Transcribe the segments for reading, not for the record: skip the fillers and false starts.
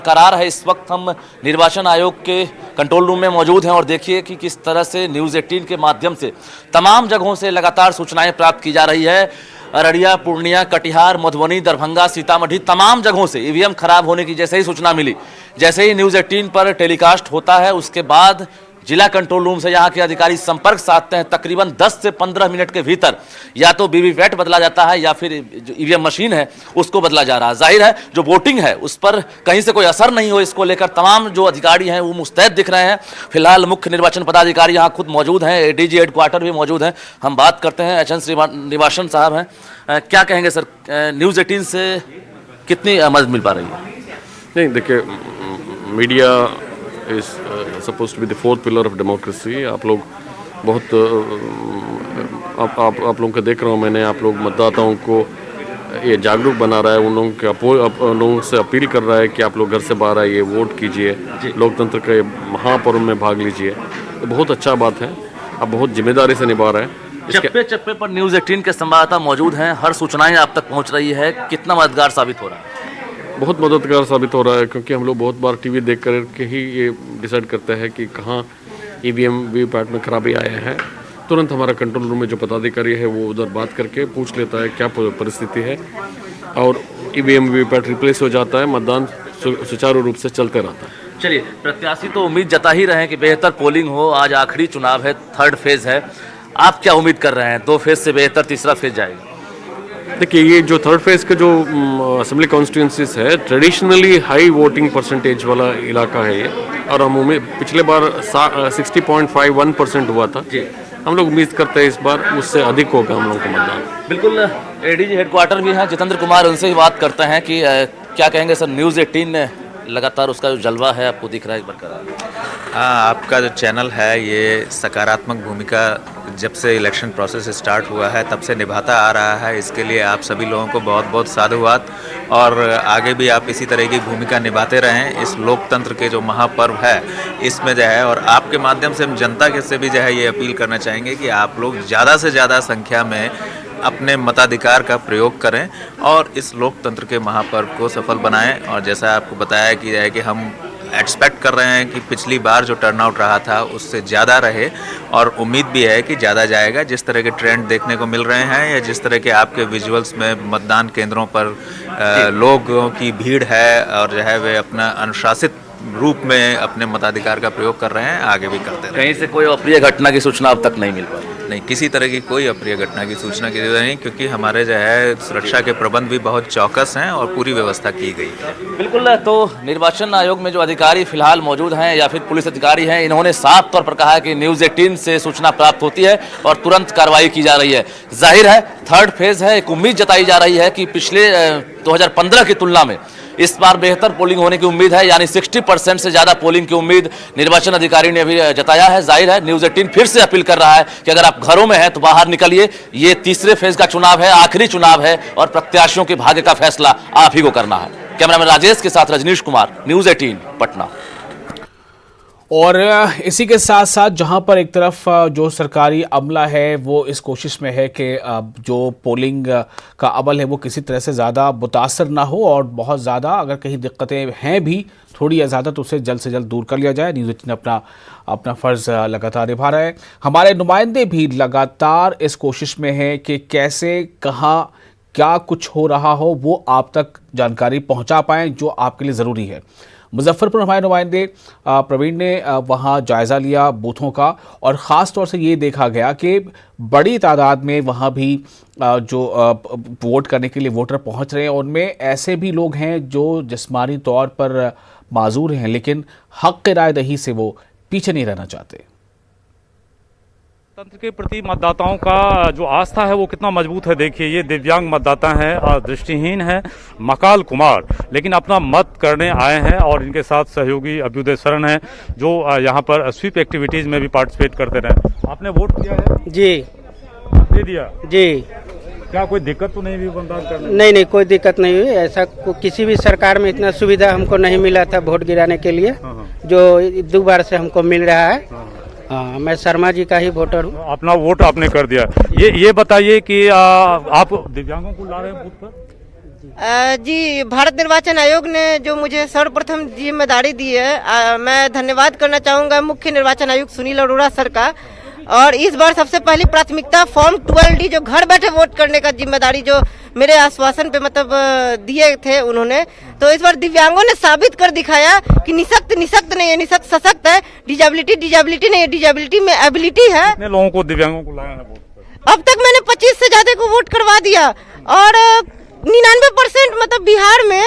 करार है। इस वक्त हम निर्वाचन आयोग के कंट्रोल रूम में मौजूद हैं और देखिए कि किस तरह से न्यूज़ 18 के माध्यम से तमाम जगहों से लगातार सूचनाएं प्राप्त की जा रही है। अररिया, पूर्णिया, कटिहार, मधुबनी, दरभंगा, सीतामढ़ी, तमाम जगहों से ईवीएम खराब होने की जैसे ही सूचना मिली, जैसे ही न्यूज़ 18 पर टेलीकास्ट होता है, उसके बाद जिला कंट्रोल रूम से यहाँ के अधिकारी संपर्क साधते हैं। तकरीबन 10 से 15 मिनट के भीतर या तो वीवीपैट बदला जाता है या फिर जो ईवीएम मशीन है उसको बदला जा रहा है। जाहिर है जो वोटिंग है उस पर कहीं से कोई असर नहीं हो, इसको लेकर तमाम जो अधिकारी हैं वो मुस्तैद दिख रहे हैं। फिलहाल मुख्य निर्वाचन पदाधिकारी यहाँ खुद मौजूद हैं, एडीजी हेडक्वार्टर भी मौजूद हैं। हम बात करते हैं, एचएन श्रीनिवासन साहब हैं। क्या कहेंगे सर, न्यूज़ 18 से कितनी मदद मिल पा रही है? नहीं, देखिए, media is suppose to be the fourth pillar of democracy. आप लोग बहुत आप लोगों को देख रहा हूँ मैंने, आप लोग मतदाताओं को ये जागरूक बना रहा है, उन लोगों से अपील कर रहा है कि आप लोग घर से बाहर आइए, वोट कीजिए, लोकतंत्र के महापर्व में भाग लीजिए। तो बहुत अच्छा बात है, आप बहुत जिम्मेदारी से निभा रहे हैं। चप्पे चप्पे पर न्यूज़ 18 के संवाददाता मौजूद हैं, हर सूचनाएं आप तक पहुंच रही है। कितना मददगार साबित हो रहा है? बहुत मददगार साबित हो रहा है, क्योंकि हम लोग बहुत बार टीवी देख कर के ही ये डिसाइड करते हैं कि कहाँ ईवीएम वीवीपैट में खराबी आया है। तुरंत हमारा कंट्रोल रूम में जो पदाधिकारी है वो उधर बात करके पूछ लेता है क्या परिस्थिति है, और ईवीएम वीवीपैट रिप्लेस हो जाता है, मतदान सुचारू रूप से चलते रहता है। चलिए, प्रत्याशी तो उम्मीद जता ही रहे हैं कि बेहतर पोलिंग हो। आज आखिरी चुनाव है, थर्ड फेज है। आप क्या उम्मीद कर रहे हैं? 2 फेज से बेहतर तीसरा फेज जाएगा? देखिए, ये जो थर्ड फेज का जो असेंबली कॉन्स्टिट्यूंसीज है, ट्रेडिशनली हाई वोटिंग परसेंटेज वाला इलाका है ये, और हम उम्मीद पिछले बार 60.51% हुआ था। हम लोग उम्मीद करते हैं इस बार उससे अधिक होगा हम लोगों का मतदान। बिल्कुल, एडीजी हेडक्वार्टर भी हैं जितेंद्र कुमार, उनसे ही बात करते हैं कि क्या कहेंगे सर, न्यूज़ 18 लगातार उसका जो जलवा है आपको दिख रहा है बरकरार? हाँ, आपका जो चैनल है ये सकारात्मक भूमिका जब से इलेक्शन प्रोसेस स्टार्ट हुआ है तब से निभाता आ रहा है। इसके लिए आप सभी लोगों को बहुत बहुत साधुवाद, और आगे भी आप इसी तरह की भूमिका निभाते रहें। इस लोकतंत्र के जो महापर्व है इसमें जो है, और आपके माध्यम से हम जनता के से भी जो है ये अपील करना चाहेंगे कि आप लोग ज़्यादा से ज़्यादा संख्या में अपने मताधिकार का प्रयोग करें और इस लोकतंत्र के महापर्व को सफल बनाएं। और जैसा आपको बताया कि है कि हम एक्सपेक्ट कर रहे हैं कि पिछली बार जो टर्नआउट रहा था उससे ज़्यादा रहे, और उम्मीद भी है कि ज़्यादा जाएगा। जिस तरह के ट्रेंड देखने को मिल रहे हैं या जिस तरह के आपके विजुअल्स में मतदान केंद्रों पर लोगों की भीड़ है और जो है वे अपना अनुशासित रूप में अपने मताधिकार का प्रयोग कर रहे हैं, आगे भी करते हैं। कहीं से कोई अप्रिय घटना की सूचना अब तक नहीं मिल पाई? नहीं, किसी तरह की कोई अप्रिय घटना की सूचना की जरूरत नहीं, क्योंकि हमारे जो है सुरक्षा के प्रबंध भी बहुत चौकस हैं और पूरी व्यवस्था की गई है। बिल्कुल, तो निर्वाचन आयोग में जो अधिकारी फिलहाल मौजूद हैं या फिर पुलिस अधिकारी हैं, इन्होंने साफ तौर पर कहा है कि न्यूज़ 18 से सूचना प्राप्त होती है और तुरंत कार्रवाई की जा रही है। जाहिर है थर्ड फेज है, एक उम्मीद जताई जा रही है कि पिछले 2015 की तुलना में इस बार बेहतर पोलिंग होने की उम्मीद है, यानी 60% से ज़्यादा पोलिंग की उम्मीद निर्वाचन अधिकारी ने अभी जताया है। जाहिर है न्यूज़ 18 फिर से अपील कर रहा है कि अगर आप घरों में हैं तो बाहर निकलिए। ये तीसरे फेज का चुनाव है, आखिरी चुनाव है, और प्रत्याशियों के भाग्य का फैसला आप ही को करना है। कैमरामैन राजेश के साथ रजनीश कुमार, न्यूज़ 18 पटना। और इसी के साथ साथ जहां पर एक तरफ जो सरकारी अमला है वो इस कोशिश में है कि जो पोलिंग का अमल है वो किसी तरह से ज़्यादा मुतासर ना हो, और बहुत ज़्यादा अगर कहीं दिक्कतें हैं भी थोड़ी या ज़्यादा तो उसे जल्द से जल्द दूर कर लिया जाए। न्यूज़ 18 अपना फ़र्ज़ लगातार निभा रहा है। हमारे नुमाइंदे भी लगातार इस कोशिश में हैं कि कैसे, कहाँ, क्या कुछ हो रहा हो वो आप तक जानकारी पहुँचा पाएँ जो आपके लिए ज़रूरी है। मुजफ्फरपुर हमारे नुमाइंदे प्रवीण ने वहाँ जायज़ा लिया बूथों का, और ख़ास तौर से ये देखा गया कि बड़ी तादाद में वहाँ भी जो वोट करने के लिए वोटर पहुँच रहे हैं, उनमें ऐसे भी लोग हैं जो जिस्मानी तौर पर माजूर हैं लेकिन हक़ राय दही से वो पीछे नहीं रहना चाहते। तंत्र के प्रति मतदाताओं का जो आस्था है वो कितना मजबूत है। देखिए, ये दिव्यांग मतदाता हैं और दृष्टिहीन हैं, मकाल कुमार, लेकिन अपना मत करने आए हैं, और इनके साथ सहयोगी अभ्युदय शरण हैं जो यहाँ पर स्वीप एक्टिविटीज़ में भी पार्टिसिपेट करते रहे। आपने वोट किया है? जी, दे दिया जी। क्या कोई दिक्कत तो नहीं हुई मतदान करने? नहीं, कोई दिक्कत नहीं हुई। ऐसा किसी भी सरकार में इतना सुविधा हमको नहीं मिला था वोट गिराने के लिए, जो 2 बार से हमको मिल रहा है। हाँ, मैं शर्मा जी का ही वोटर हूँ। अपना वोट आपने कर दिया। ये बताइए कि आप दिव्यांगों को ला रहे हैं बूथ पर? जी, भारत निर्वाचन आयोग ने जो मुझे सर्वप्रथम जिम्मेदारी दी है, मैं धन्यवाद करना चाहूँगा मुख्य निर्वाचन आयुक्त सुनील अरोड़ा सर का। और इस बार सबसे पहली प्राथमिकता फॉर्म 12D जो घर बैठे वोट करने का जिम्मेदारी जो मेरे आश्वासन पे मतलब दिए थे उन्होंने, तो इस बार दिव्यांगों ने साबित कर दिखाया कि निशक्त नहीं है, निशक्त सशक्त है। डिजेबिलिटी नहीं है, डिजेबिलिटी में एबिलिटी है। कितने लोगों को, दिव्यांगों को लाया है वोट पर? अब तक मैंने 25 से ज्यादा को वोट करवा दिया और 99% मतलब बिहार में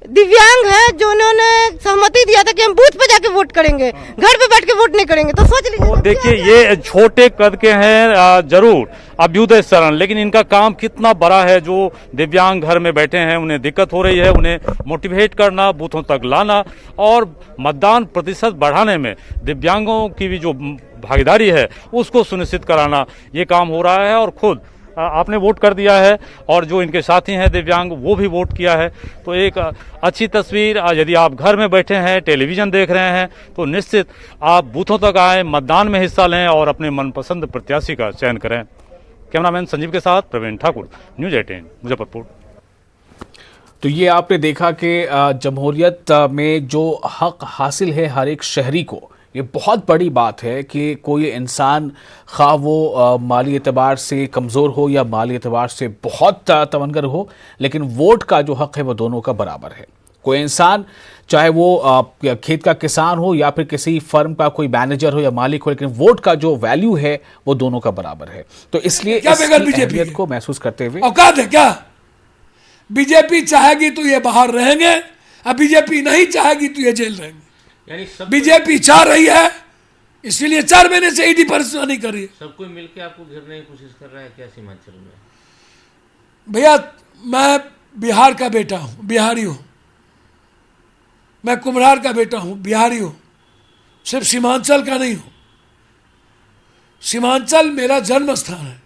दिव्यांग है जो उन्होंने सहमति दिया था कि हम बूथ पे जाके वोट करेंगे, घर पे बैठ के वोट नहीं करेंगे। तो सोच लीजिए। देखिए, ये छोटे कद के हैं जरूर अभ्युदय शरण, लेकिन इनका काम कितना बड़ा है। जो दिव्यांग घर में बैठे हैं, उन्हें दिक्कत हो रही है, उन्हें मोटिवेट करना, बूथों तक लाना और मतदान प्रतिशत बढ़ाने में दिव्यांगों की भी जो भागीदारी है उसको सुनिश्चित कराना, ये काम हो रहा है। और खुद आपने वोट कर दिया है और जो इनके साथी हैं दिव्यांग वो भी वोट किया है। तो एक अच्छी तस्वीर, यदि आप घर में बैठे हैं, टेलीविजन देख रहे हैं, तो निश्चित आप बूथों तक आएँ, मतदान में हिस्सा लें और अपने मनपसंद प्रत्याशी का चयन करें। कैमरामैन संजीव के साथ प्रवीण ठाकुर, न्यूज़ 18 मुजफ्फरपुर। तो ये आपने देखा कि जमहूरियत में जो हक हासिल है हर एक शहरी को, ये बहुत बड़ी बात है कि कोई इंसान खा वो माली एतबार से कमज़ोर हो या माली एतबार से बहुत तवंगर हो, लेकिन वोट का जो हक है वो दोनों का बराबर है। कोई इंसान चाहे वो खेत का किसान हो या फिर किसी फर्म का कोई मैनेजर हो या मालिक हो, लेकिन वोट का जो वैल्यू है वो दोनों का बराबर है। तो इसलिए इसकी अहमियत को महसूस करते हुए औकात है क्या? बीजेपी चाहेगी तो ये बाहर रहेंगे, अब बीजेपी नहीं चाहेगी तो ये जेल रहेंगे। बीजेपी चाह रही है, इसलिए 4 महीने से ईडी परेशानी कर रही है। सब कोई मिलकर आपको घेरने की कोशिश कर रहा है क्या सीमांचल में? भैया, मैं बिहार का बेटा हूं, बिहारी हूं। मैं कुम्हार का बेटा हूं, बिहारी हूं। सिर्फ सीमांचल का नहीं हूं। सीमांचल मेरा जन्म स्थान है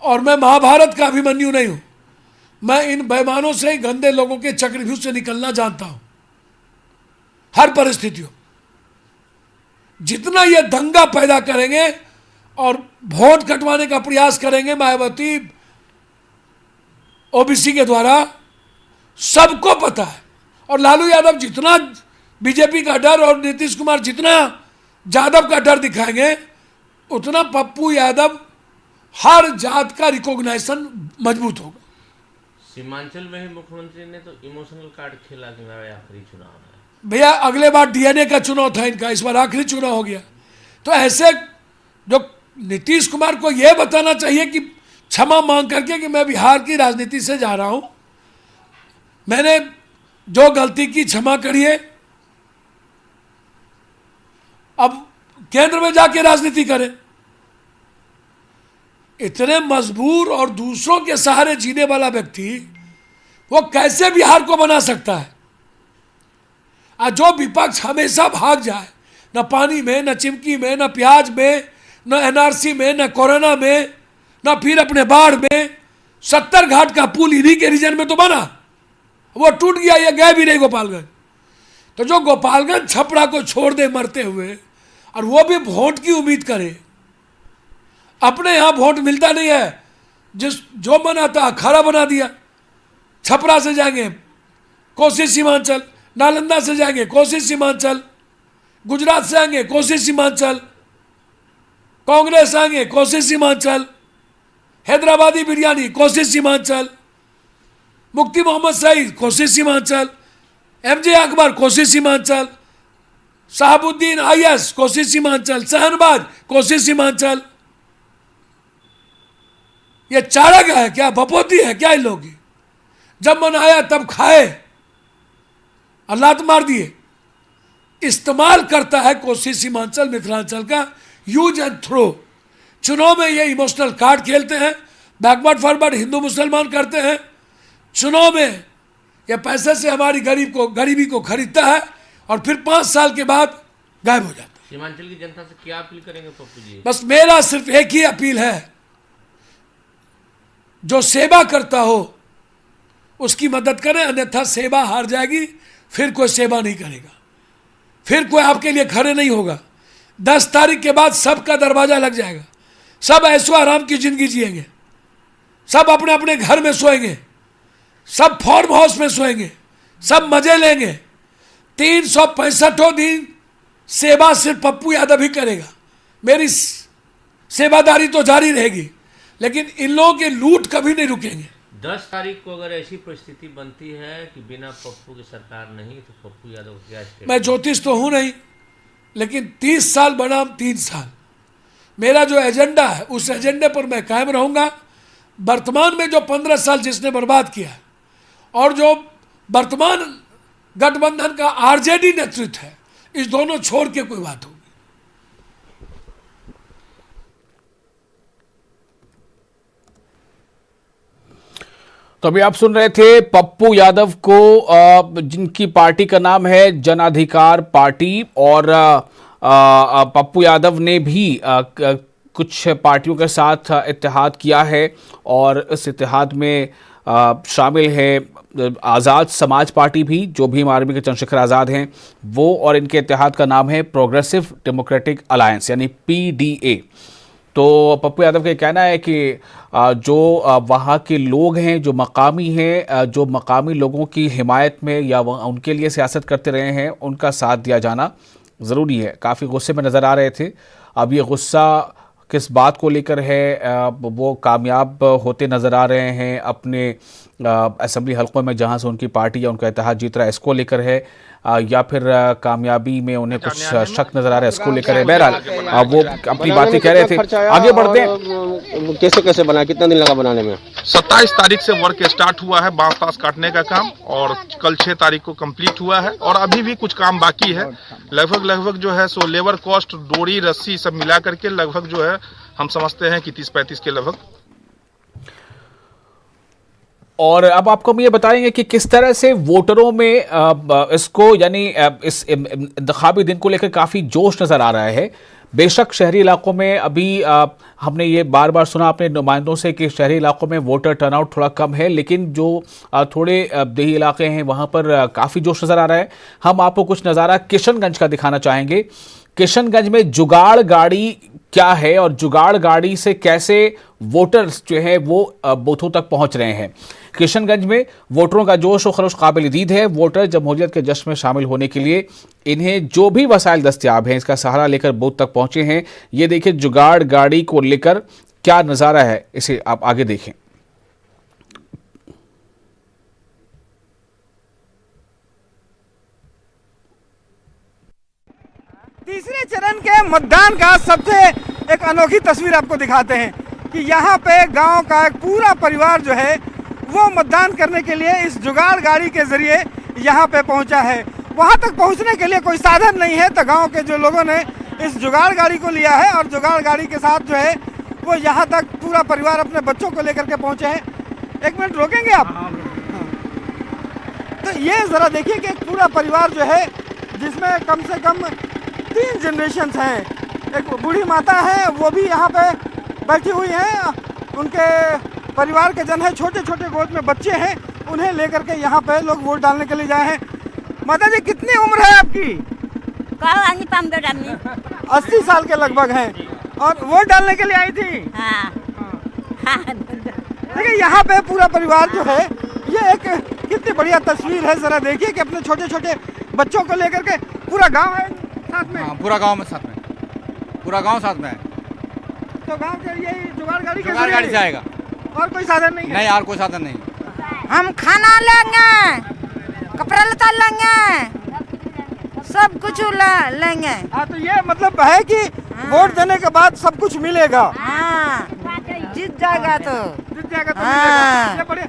और मैं महाभारत का अभिमन्यु नहीं हूं। मैं इन बेईमानों से, गंदे लोगों के चक्रव्यूह से निकलना जानता हूं हर परिस्थितियों। जितना ये दंगा पैदा करेंगे और वोट कटवाने का प्रयास करेंगे मायावती ओबीसी के द्वारा, सबको पता है। और लालू यादव जितना बीजेपी का डर और नीतीश कुमार जितना यादव का डर दिखाएंगे, उतना पप्पू यादव हर जात का रिकॉग्निशन मजबूत होगा। सीमांचल में ही मुख्यमंत्री ने तो इमोशनल कार्ड खेला कि मेरा आखिरी चुनाव है। भैया, अगले बार डीएनए का चुनाव था इनका, इस बार आखिरी चुनाव हो गया। तो ऐसे जो नीतीश कुमार को यह बताना चाहिए कि क्षमा मांग करके कि मैं बिहार की राजनीति से जा रहा हूं, मैंने जो गलती की क्षमा करिए, अब केंद्र में जाके राजनीति करें। इतने मजबूर और दूसरों के सहारे जीने वाला व्यक्ति वो कैसे बिहार को बना सकता है? जो विपक्ष हमेशा भाग जाए, न पानी में, न चिमकी में, न प्याज में, न एनआरसी में, न कोरोना में, न फिर अपने बाढ़ में। 70 घाट का पुल इन्हीं के रीजन में तो बना, वो टूट गया, ये गए भी नहीं गोपालगंज। तो जो गोपालगंज छपरा को छोड़ दे मरते हुए और वो भी वोट की उम्मीद करे, अपने यहाँ वोट मिलता नहीं है, जो बना था खरा बना दिया। छपरा से जाएंगे कोसी सीमांचल, नालंदा से जाएंगे कोसी सीमांचल, गुजरात से आएंगे कोसी सीमांचल, कांग्रेस आएंगे कोसी सीमांचल, हैदराबादी बिरयानी कोसी सीमांचल, मुफ्ती मोहम्मद सईद कोसी सीमांचल, एमजे अकबर कोसी सीमांचल, शहाबुद्दीन आईएस कोसी सीमांचल, शहनबाज कोसी सीमांचल। ये चारक है क्या? बपोती है क्या इन लोगों की? जब मन आया तब खाए, लात मार दिए। इस्तेमाल करता है कोसी सीमांचल मिथिलांचल का, यूज एंड थ्रो। चुनाव में ये इमोशनल कार्ड खेलते हैं, बैकवर्ड फॉरवर्ड हिंदू मुसलमान करते हैं। चुनाव में ये पैसे से हमारी गरीबी को खरीदता है और फिर 5 साल के बाद गायब हो जाता है। सीमांचल की जनता से क्या अपील करेंगे पप्पू जी? बस मेरा सिर्फ एक ही अपील है, जो सेवा करता हो उसकी मदद करें, अन्यथा सेवा हार जाएगी, फिर कोई सेवा नहीं करेगा, फिर कोई आपके लिए खड़े नहीं होगा। 10 तारीख के बाद सबका दरवाजा लग जाएगा, सब ऐशो आराम की जिंदगी जिएंगे, सब अपने अपने घर में सोएंगे, सब फार्म हाउस में सोएंगे, सब मजे लेंगे। 365 दिन सेवा सिर्फ पप्पू यादव ही करेगा। मेरी सेवादारी तो जारी रहेगी, लेकिन इन लोगों के लूट कभी नहीं रुकेंगे। 10 तारीख को अगर ऐसी परिस्थिति बनती है कि बिना पप्पू की सरकार नहीं, तो पप्पू यादव को क्या स्टेप? मैं ज्योतिष तो हूं नहीं, लेकिन 30 साल बनाम 3 साल मेरा जो एजेंडा है, उस एजेंडे पर मैं कायम रहूंगा। वर्तमान में जो 15 साल जिसने बर्बाद किया है, और जो वर्तमान गठबंधन का आरजेडी नेतृत्व है, इस दोनों छोड़ के कोई बात होगी। तो अभी आप सुन रहे थे पप्पू यादव को, जिनकी पार्टी का नाम है जन अधिकार पार्टी, और पप्पू यादव ने भी कुछ पार्टियों के साथ इत्तेहाद किया है, और इस इत्तेहाद में शामिल है आज़ाद समाज पार्टी भी, जो भीम आर्मी के चंद्रशेखर आज़ाद हैं वो, और इनके इत्तेहाद का नाम है प्रोग्रेसिव डेमोक्रेटिक अलायंस यानी PDA। तो पप्पू यादव का कहना है कि जो वहाँ के लोग हैं, जो मकामी हैं, जो मकामी लोगों की हिमायत में या उनके लिए सियासत करते रहे हैं, उनका साथ दिया जाना ज़रूरी है। काफ़ी गुस्से में नज़र आ रहे थे। अब ये गुस्सा किस बात को लेकर है, वो कामयाब होते नज़र आ रहे हैं अपने असेंबली हलकों में जहां से उनकी पार्टी या उनका इत्तेहाद जीत रहा है, इसको लेकर है, या फिर कामयाबी में उन्हें कुछ शक नजर आ रहा है, इसको लेकर है। बहरहाल वो अपनी बातें कह रहे थे। आगे बढ़ते हैं। कैसे कैसे बना, कितना दिन लगा बनाने में? 27 तारीख से वर्क स्टार्ट हुआ है, बांस ताश काटने का काम, और कल 6 तारीख को कंप्लीट हुआ है, और अभी भी कुछ काम बाकी है। लगभग जो है सो लेबर कॉस्ट, डोरी, रस्सी सब मिला करके लगभग जो है हम समझते हैं कि 30-35 के लगभग। और अब आपको हम ये बताएंगे कि किस तरह से वोटरों में इसको, यानी इस इंतखाबी दिन को लेकर काफ़ी जोश नज़र आ रहा है। बेशक शहरी इलाकों में अभी हमने ये बार बार सुना अपने नुमाइंदों से कि शहरी इलाकों में वोटर टर्नआउट थोड़ा कम है, लेकिन जो थोड़े देही इलाके हैं वहाँ पर काफ़ी जोश नज़र आ रहा है। हम आपको कुछ नज़ारा किशनगंज का दिखाना चाहेंगे। किशनगंज में जुगाड़ गाड़ी क्या है और जुगाड़ गाड़ी से कैसे वोटर्स जो है वो बूथों तक पहुंच रहे हैं। किशनगंज में वोटरों का जोश और खरोश काबिल दीद है। वोटर जमहूरियत के जश्न में शामिल होने के लिए इन्हें जो भी वसाइल दस्तियाब हैं, इसका सहारा लेकर बूथ तक पहुंचे हैं। ये देखिए जुगाड़ गाड़ी को लेकर क्या नज़ारा है, इसे आप आगे देखें। तीसरे चरण के मतदान का सबसे एक अनोखी तस्वीर आपको दिखाते हैं कि यहाँ पे गांव का एक पूरा परिवार जो है वो मतदान करने के लिए इस जुगाड़ गाड़ी के जरिए यहाँ पे पहुँचा है। वहाँ तक पहुँचने के लिए कोई साधन नहीं है, तो गांव के जो लोगों ने इस जुगाड़ गाड़ी को लिया है और जुगाड़ गाड़ी के साथ जो है वो यहाँ तक पूरा परिवार अपने बच्चों को लेकर के पहुँचे हैं। एक मिनट रोकेंगे आप? तो ये ज़रा देखिए कि एक पूरा परिवार जो है जिसमें कम से कम 3 जनरेशन्स हैं। एक बूढ़ी माता है, वो भी यहाँ पे बैठी हुई हैं, उनके परिवार के जन हैं, छोटे छोटे गोद में बच्चे हैं, उन्हें लेकर के यहाँ पे लोग वोट डालने के लिए जाए हैं। माता जी कितनी उम्र है आपकी? 80 साल के लगभग हैं, और वोट डालने के लिए आई थी। देखिए यहाँ पे पूरा परिवार जो है, ये एक कितनी बढ़िया तस्वीर है। जरा देखिए कि अपने छोटे छोटे बच्चों को लेकर के पूरा गांव है साथ में। पूरा गांव में साथ में, पूरा गांव साथ में है। तो गांव के यही जुगाड़ गाड़ी से आएगा, और कोई साधन नहीं है? नहीं, और कोई साधन नहीं। हम खाना लेंगे, कपड़ा लता लेंगे, सब कुछ लेंगे। हाँ, तो ये मतलब है कि वोट देने के बाद सब कुछ मिलेगा। जीत जाएगा तो मिलेगा।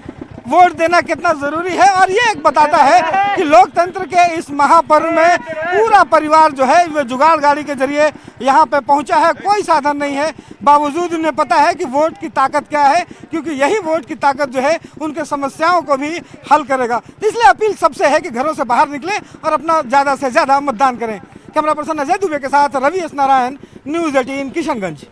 वोट देना कितना जरूरी है, और ये एक बताता है कि लोकतंत्र के इस महापर्व में पूरा परिवार जो है वो जुगाड़ गाड़ी के जरिए यहाँ पे पहुँचा है। कोई साधन नहीं है, बावजूद उन्हें पता है कि वोट की ताकत क्या है, क्योंकि यही वोट की ताकत जो है उनके समस्याओं को भी हल करेगा। इसलिए अपील सबसे है कि घरों से बाहर निकलें और अपना ज़्यादा से ज़्यादा मतदान करें। कैमरा पर्सन अजय दुबे के साथ रवि एस नारायण, न्यूज़ 18 किशनगंज।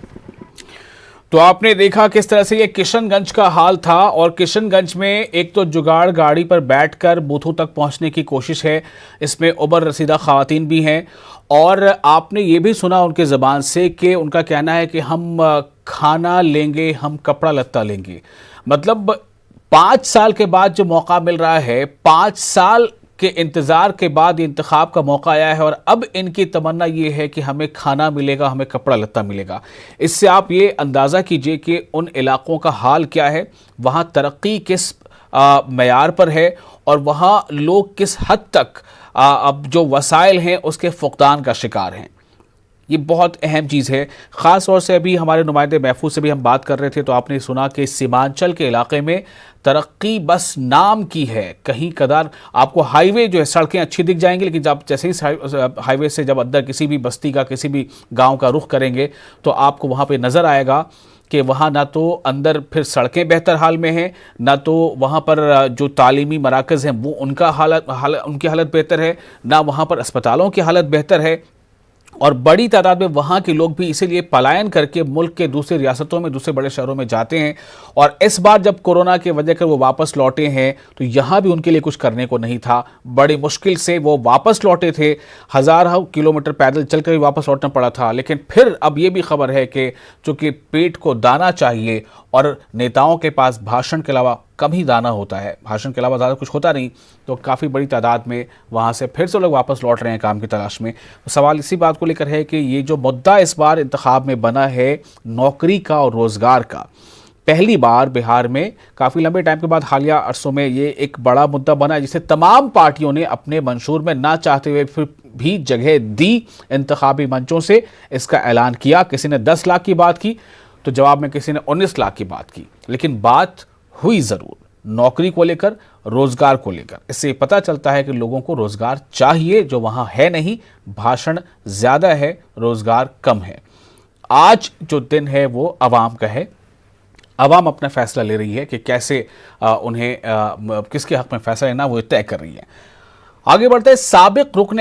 तो आपने देखा किस तरह से ये किशनगंज का हाल था, और किशनगंज में एक तो जुगाड़ गाड़ी पर बैठकर बूथों तक पहुंचने की कोशिश है, इसमें उबर रसीदा ख़वातीन भी हैं, और आपने ये भी सुना उनके ज़बान से कि उनका कहना है कि हम खाना लेंगे, हम कपड़ा लत्ता लेंगे। मतलब 5 साल के बाद जो मौका मिल रहा है, 5 साल के इंतजार के बाद इंतखाब का मौका आया है और अब इनकी तमन्ना ये है कि हमें खाना मिलेगा, हमें कपड़ा लत्ता मिलेगा। इससे आप ये अंदाज़ा कीजिए कि उन इलाकों का हाल क्या है, वहाँ तरक्की किस मयार पर है और वहाँ लोग किस हद तक अब जो वसाइल हैं उसके फुकदान का शिकार हैं। ये बहुत अहम चीज़ है। ख़ास तौर से अभी हमारे नुमाइंदे महफूज से भी हम बात कर रहे थे तो आपने सुना कि सीमांचल के इलाके में तरक्की बस नाम की है। कहीं कदार आपको हाईवे जो है, सड़कें अच्छी दिख जाएंगी, लेकिन जब जैसे ही हाईवे से जब अंदर किसी भी बस्ती का, किसी भी गांव का रुख करेंगे तो आपको वहाँ पे नज़र आएगा कि वहाँ ना तो अंदर फिर सड़कें बेहतर हाल में हैं, ना तो वहाँ पर जो तालीमी मराकज़ हैं वो उनकी हालत बेहतर है, ना वहाँ पर अस्पतालों की हालत बेहतर है। और बड़ी तादाद में वहाँ के लोग भी इसीलिए पलायन करके मुल्क के दूसरी रियासतों में, दूसरे बड़े शहरों में जाते हैं। और इस बार जब कोरोना की वजह से वो वापस लौटे हैं तो यहाँ भी उनके लिए कुछ करने को नहीं था। बड़ी मुश्किल से वो वापस लौटे थे, हज़ारों किलोमीटर पैदल चलकर भी वापस लौटना पड़ा था। लेकिन फिर अब ये भी खबर है कि चूँकि पेट को दाना चाहिए और नेताओं के पास भाषण के अलावा कम ही दाना होता है, भाषण के अलावा ज़्यादा कुछ होता नहीं, तो काफ़ी बड़ी तादाद में वहाँ से फिर से लोग वापस लौट रहे हैं काम की तलाश में। तो सवाल इसी बात को लेकर है कि ये जो मुद्दा इस बार इंतखाब में बना है नौकरी का और रोज़गार का, पहली बार बिहार में काफ़ी लंबे टाइम के बाद हालिया अरसों में ये एक बड़ा मुद्दा बना है जिसे तमाम पार्टियों ने अपने मंशूर में ना चाहते हुए फिर भी जगह दी। इंतखाबी मंचों से इसका ऐलान किया, किसी ने 10 लाख की बात की तो जवाब में किसी ने 19 लाख की बात की, लेकिन बात हुई ज़रूर नौकरी को लेकर, रोज़गार को लेकर। इससे पता चलता है कि लोगों को रोज़गार चाहिए जो वहाँ है नहीं। भाषण ज़्यादा है, रोज़गार कम है। आज जो दिन है वो अवाम का है। अवाम अपना फैसला ले रही है कि कैसे उन्हें किसके हक़ में फैसला लेना वो तय कर रही है। आगे बढ़ते हैं। साबिक रुकन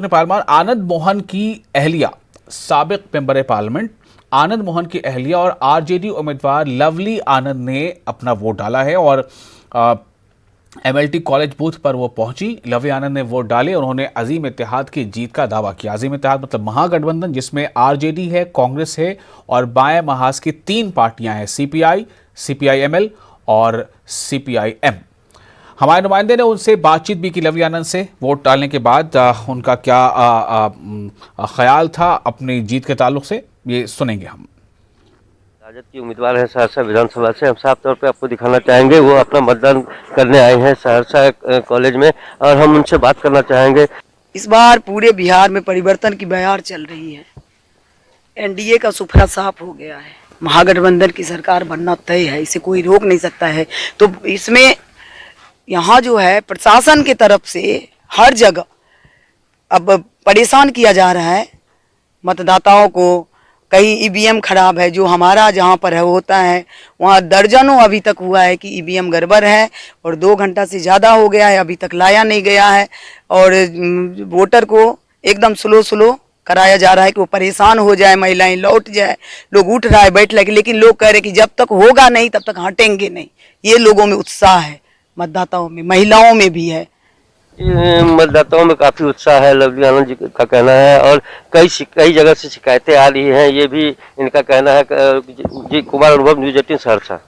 पार्लियामान आनंद मोहन की अहलिया, साबिक मेंबर पार्लियामेंट आनंद मोहन की अहलिया और आरजेडी उम्मीदवार लवली आनंद ने अपना वोट डाला है और एमएलटी कॉलेज बूथ पर वो पहुंची। लवली आनंद ने वोट डाले और उन्होंने अजीम इत्तेहाद की जीत का दावा किया। अजीम इत्तेहाद मतलब महागठबंधन, जिसमें आरजेडी है, कांग्रेस है और बाएं महाज की 3 पार्टियां हैं, सीपीआई, सीपीआईएमएल और सीपीआईएम। हमारे नुमाइंदे ने उनसे बातचीत भी की लवली आनंद से वोट डालने के बाद। उनका क्या ख्याल था अपनी जीत के ताल्लुक से, ये सुनेंगे हम। राजद की उम्मीदवार है सहरसा विधानसभा से। हम साफ तौर पे आपको दिखाना चाहेंगे, वो अपना मतदान करने आए हैं सहरसा कॉलेज में और हम उनसे बात करना चाहेंगे। इस बार पूरे बिहार में परिवर्तन की बयार चल रही है। एनडीए का सुफरा साफ हो गया है, महागठबंधन की सरकार बनना तय है, इसे कोई रोक नहीं सकता है। तो इसमें यहाँ जो है प्रशासन की तरफ से हर जगह अब परेशान किया जा रहा है मतदाताओं को। कहीं ईवीएम खराब है, जो हमारा जहाँ पर है होता है वहाँ दर्जनों अभी तक हुआ है कि ईवीएम गड़बड़ है और 2 घंटा से ज़्यादा हो गया है, अभी तक लाया नहीं गया है और वोटर को एकदम स्लो कराया जा रहा है कि वो परेशान हो जाए, महिलाएं लौट जाए। लोग उठ रहा है बैठ लगे, लेकिन लोग कह रहे कि जब तक होगा नहीं तब तक हटेंगे नहीं। ये लोगों में उत्साह है, मतदाताओं में, महिलाओं में भी है। मतदाताओं में काफी उत्साह है, लवली आनंद जी का कहना है और कई जगह से शिकायतें आ रही हैं, ये भी इनका कहना है। जी कुमार अनुभव, न्यूज़ 18 सहरसा।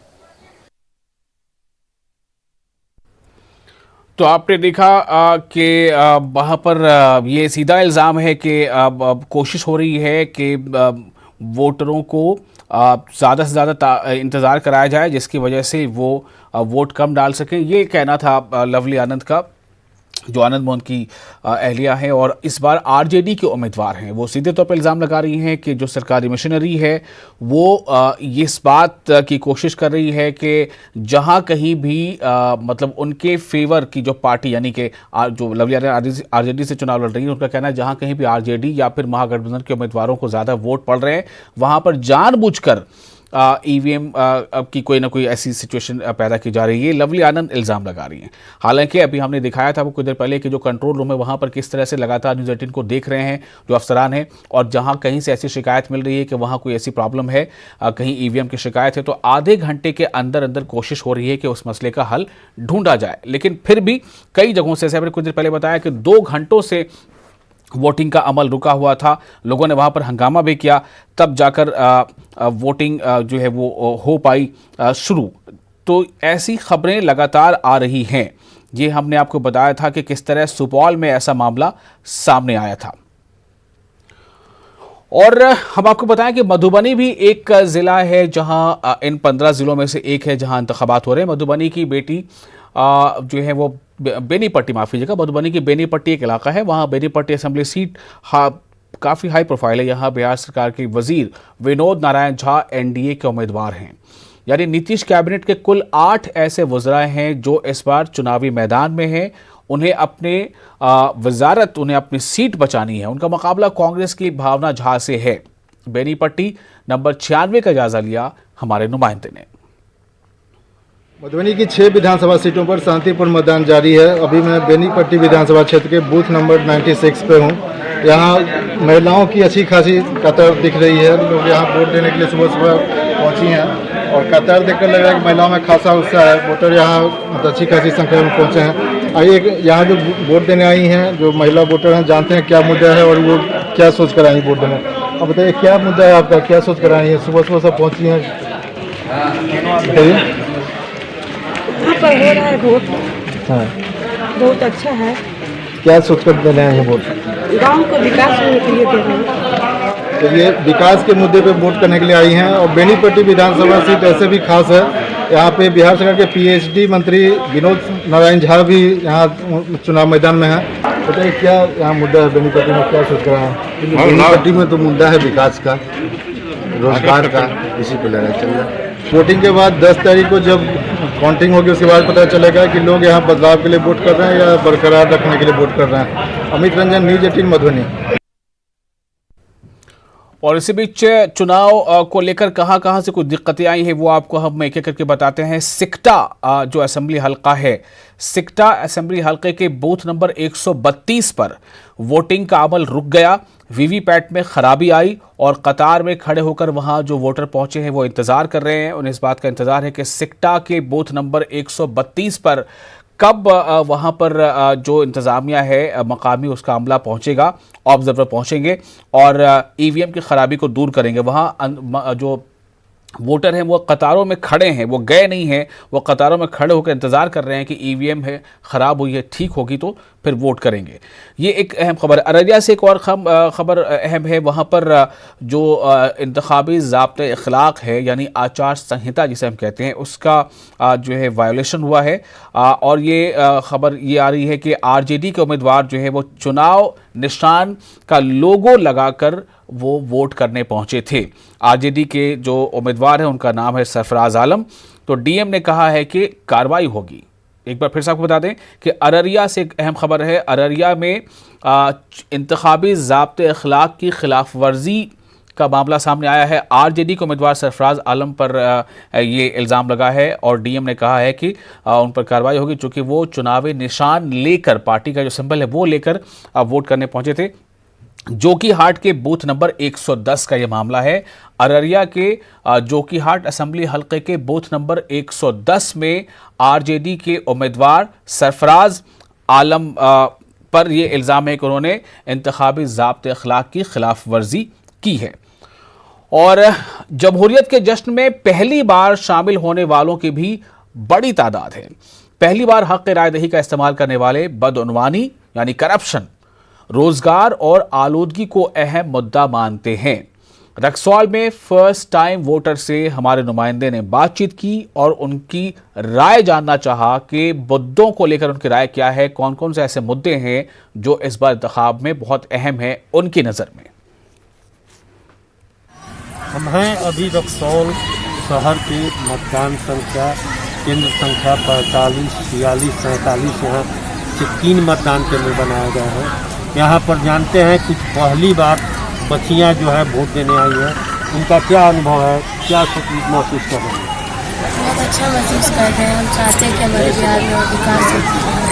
तो आपने देखा कि वहाँ पर ये सीधा इल्ज़ाम है कि कोशिश हो रही है कि वोटरों को ज़्यादा से ज़्यादा इंतज़ार कराया जाए जिसकी वजह से वो वोट कम डाल सकें। ये कहना था लवली आनंद का, जो आनंद मोहन की अहलिया है और इस बार आरजेडी के उम्मीदवार हैं। वो सीधे तौर पर इल्ज़ाम लगा रही हैं कि जो सरकारी मशीनरी है वो इस बात की कोशिश कर रही है कि जहां कहीं भी मतलब उनके फेवर की जो पार्टी, यानी कि जो लवली आनंद आरजेडी से चुनाव लड़ रही है, उनका कहना है जहां कहीं भी आरजेडी या फिर महागठबंधन के उम्मीदवारों को ज़्यादा वोट पड़ रहे हैं वहाँ पर जानबूझकर ईवीएम की कोई ना कोई ऐसी सिचुएशन पैदा की जा रही है। लवली आनंद इल्ज़ाम लगा रही हैं। हालांकि अभी हमने दिखाया था वो कुछ देर पहले कि जो कंट्रोल रूम है वहाँ पर किस तरह से लगातार न्यूज़ 18 को देख रहे हैं जो अफसरान हैं, और जहाँ कहीं से ऐसी शिकायत मिल रही है कि वहाँ कोई ऐसी प्रॉब्लम है, कहीं ईवीएम की शिकायत है, तो आधे घंटे के अंदर अंदर कोशिश हो रही है कि उस मसले का हल ढूंढा जाए। लेकिन फिर भी कई जगहों से, जैसे कुछ देर पहले बताया कि 2 घंटों से वोटिंग का अमल रुका हुआ था, लोगों ने वहां पर हंगामा भी किया, तब जाकर वोटिंग जो है वो हो पाई शुरू। तो ऐसी खबरें लगातार आ रही हैं। ये हमने आपको बताया था कि किस तरह सुपौल में ऐसा मामला सामने आया था। और हम आपको बताएं कि मधुबनी भी एक ज़िला है जहां इन 15 ज़िलों में से एक है जहां इंतखाबात हो रहे हैं। मधुबनी की बेटी जो है वो बेनीपट्टी, माफ़ कीजिएगा, मधुबनी की बेनीपट्टी एक इलाका है, वहाँ बेनीपट्टी असेंबली सीट काफ़ी हाई प्रोफाइल है। यहाँ बिहार सरकार के वजीर विनोद नारायण झा एनडीए के उम्मीदवार हैं। यानी नीतीश कैबिनेट के कुल 8 ऐसे वज़राए हैं जो इस बार चुनावी मैदान में हैं। उन्हें अपने वजारत, उन्हें अपनी सीट बचानी है। उनका मुकाबला कांग्रेस की भावना झा से है। बेनीपट्टी नंबर 96 का जायजा लिया हमारे नुमाइंदे ने। मधुबनी की 6 विधानसभा सीटों पर शांतिपूर्ण मतदान जारी है। अभी मैं बेनीपट्टी विधानसभा क्षेत्र के बूथ नंबर 96 पे हूँ। यहाँ महिलाओं की अच्छी खासी कतार दिख रही है। लोग यहाँ वोट देने के लिए सुबह सुबह पहुँची हैं और कतार देखकर लग रहा है कि महिलाओं में खासा उत्साह है। वोटर यहाँ अच्छी खासी संख्या में पहुँचे हैं। आइए, यहाँ जो वोट देने आई हैं, जो महिला वोटर हैं, जानते हैं क्या मुद्दा है और वो क्या सोच कर आई वोट देने। अब बताइए क्या मुद्दा है आपका, क्या सोच कर आई है? सुबह सुबह सब पहुँची हैं, बताइए। यहाँ पर हो रहा है वोट, हाँ, बहुत अच्छा है। क्या सोच कर दे रहे हैं वोट? गांव को विकास होने के लिए दे रहे हैं। तो ये विकास के मुद्दे पे वोट करने के लिए आई हैं। और बेनीपट्टी विधानसभा सीट ऐसे भी खास है, यहाँ पे बिहार सरकार के पीएचडी मंत्री विनोद नारायण झा भी यहाँ चुनाव मैदान में हैं। बताइए क्या यहाँ मुद्दा है बेनीपट्टी में, क्या सोच रहा है? बेनीपट्टी में तो मुद्दा है विकास का, रोजगार का, इसी पे लड़ाई चल रहा है। वोटिंग के बाद 10 तारीख को जब काउंटिंग होगी उसके बाद पता चलेगा कि लोग यहाँ बदलाव के लिए वोट कर रहे हैं या बरकरार रखने के लिए वोट कर रहे हैं। अमित रंजन, न्यूज़ 18 मधुबनी। और इसी बीच चुनाव को लेकर कहां से कुछ दिक्कतें आई हैं वो आपको हम एक एक करके बताते हैं। सिकटा जो असेंबली हलका है, सिकटा असेंबली हलके के बूथ नंबर 132 पर वोटिंग का अमल रुक गया। वीवीपैट में खराबी आई और कतार में खड़े होकर वहां जो वोटर पहुंचे हैं वो इंतजार कर रहे हैं। उन्हें इस बात का इंतजार है कि सिकटा के बूथ नंबर 132 पर कब वहां पर जो इंतज़ामिया है मकामी उसका अमला पहुंचेगा, ऑब्जर्वर पहुंचेंगे और ईवीएम की खराबी को दूर करेंगे। वहां जो वोटर हैं वो कतारों में खड़े हैं, वो गए नहीं हैं, वो कतारों में खड़े होकर इंतज़ार कर रहे हैं कि ईवीएम है ख़राब हुई है, ठीक होगी तो फिर वोट करेंगे। ये एक अहम खबर है। अररिया से एक और खबर अहम है। वहाँ पर जो इंतखाबी ज़ाब्ते इखलाक है, यानी आचार संहिता जिसे हम कहते हैं, उसका जो है वायोलेशन हुआ है। और ये खबर ये आ रही है कि आरजेडी के उम्मीदवार जो है वो चुनाव निशान का लोगो लगाकर वो वोट करने पहुंचे थे। आरजेडी के जो उम्मीदवार हैं उनका नाम है सरफराज आलम। तो डीएम ने कहा है कि कार्रवाई होगी। एक बार फिर से आपको बता दें कि अररिया से एक अहम खबर है। अररिया में इंतखाबी ज़ाब्ते अखलाक की खिलाफ वर्जी का मामला सामने आया है। आरजेडी के उम्मीदवार सरफराज आलम पर ये इल्ज़ाम लगा है और डीएम ने कहा है कि उन पर कार्रवाई होगी, चूँकि वो चुनावी निशान लेकर, पार्टी का जो सिंबल है वो लेकर वोट करने पहुंचे थे। जोकीहाट के बूथ नंबर 110 का यह मामला है। अररिया के जोकीहाट असेंबली हलके के बूथ नंबर 110 में आरजेडी के उम्मीदवार सरफराज आलम पर यह इल्ज़ाम है कि उन्होंने इंतखाबी ज़ाब्ते अखलाक की खिलाफ वर्जी की है। और जमहूरियत के जश्न में पहली बार शामिल होने वालों की भी बड़ी तादाद है। पहली बार हक़ राय दही का इस्तेमाल करने वाले बदउनवानी यानी करप्शन, रोजगार और आलूदगी को अहम मुद्दा मानते हैं। रक्सौल में फर्स्ट टाइम वोटर से हमारे नुमाइंदे ने बातचीत की और उनकी राय जानना चाहा कि मुद्दों को लेकर उनकी राय क्या है, कौन कौन से ऐसे मुद्दे हैं जो इस बार इंतखाब में बहुत अहम है उनकी नज़र में। हम हैं अभी रक्सौल शहर के मतदान संख्या केंद्र संख्या 45, 46, 47 यहाँ से 3 मतदान केंद्र बनाए गए हैं। यहाँ पर जानते हैं कुछ पहली बार बच्चियाँ जो है वोट देने आई हैं, उनका क्या अनुभव है, क्या महसूस कर रहे हैं? बहुत अच्छा महसूस कर रहे हैं। हम चाहते हैं कि हमारे बिहार में विकास हो,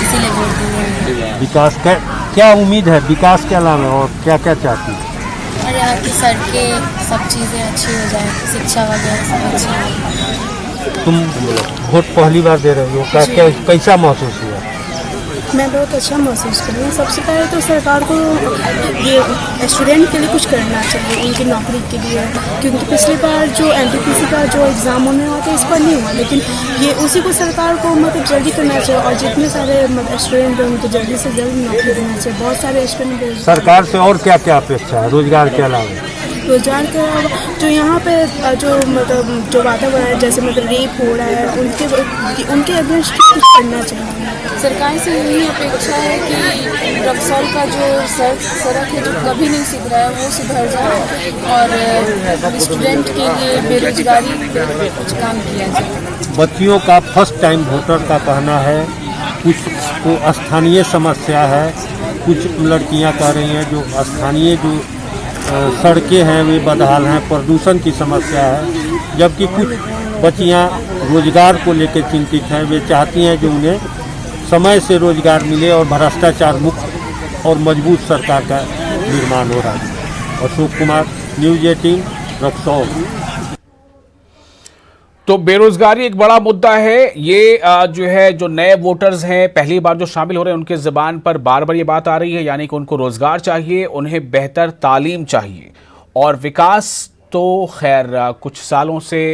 इसीलिए वोट देंगे। विकास का क्या उम्मीद है, विकास के अलावा और क्या क्या चाहती है? और यहाँ की सड़कें, सब चीज़ें अच्छी हो जाए, शिक्षा वगैरह सब अच्छी हो। तुम वोट पहली बार दे रही हो, कैसा महसूस हुआ? मैं बहुत अच्छा महसूस कर रही हूँ। सबसे पहले तो सरकार को ये स्टूडेंट के लिए कुछ करना चाहिए, उनकी नौकरी के लिए, क्योंकि पिछली बार जो NTPC का जो एग्ज़ाम होने वाला था इस पर नहीं हुआ, लेकिन ये उसी को सरकार को मतलब जल्दी करना चाहिए और जितने सारे मतलब स्टूडेंट हैं उनको जल्दी से जल्दी नौकरी देना चाहिए। बहुत सारे स्टूडेंट सरकार से और क्या क्या अपेक्षा है रोजगार के अलावा? रोजगार के अलावा जो यहाँ पे जो मतलब जो वातावरण है, जैसे मतलब रेप हो रहा है, उनके अगेंस्ट कुछ करना चाहिए। सरकार से यही अपेक्षा है कि रक्सौल का जो सड़क है जो कभी नहीं सुधरा है वो सुधर जाए और स्टूडेंट के लिए बेरोजगारी पे कुछ काम किया जाए। बच्चियों का फर्स्ट टाइम वोटर का कहना है कुछ को स्थानीय समस्या है, कुछ लड़कियां कह रही हैं जो स्थानीय जो सड़कें हैं वे बदहाल हैं, प्रदूषण की समस्या है, जबकि कुछ बच्चियां रोजगार को लेकर चिंतित हैं। वे चाहती हैं कि उन्हें समय से रोजगार मिले और भ्रष्टाचार मुक्त और मजबूत सरकार का निर्माण हो रहा है। अशोक कुमार, न्यूज़ 18, रक्सौल। तो बेरोजगारी एक बड़ा मुद्दा है। ये जो है जो नए वोटर्स हैं पहली बार जो शामिल हो रहे हैं उनके ज़बान पर बार बार ये बात आ रही है, यानी कि उनको रोजगार चाहिए, उन्हें बेहतर तालीम चाहिए और विकास तो खैर कुछ सालों से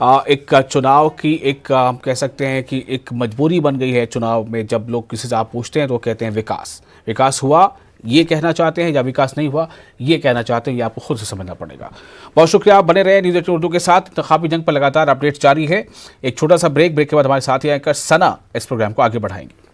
एक चुनाव की एक हम कह सकते हैं कि एक मजबूरी बन गई है। चुनाव में जब लोग किसी से आप पूछते हैं तो कहते हैं विकास हुआ ये कहना चाहते हैं या विकास नहीं हुआ ये कहना चाहते हैं, ये आपको खुद से समझना पड़ेगा। बहुत शुक्रिया, आप बने रहे न्यूज़ 18 उर्दू के साथ। इंतखाबी जंग पर लगातार अपडेट्स जारी है। एक छोटा सा ब्रेक के बाद हमारे साथ ही आकर सना इस प्रोग्राम को आगे बढ़ाएंगे।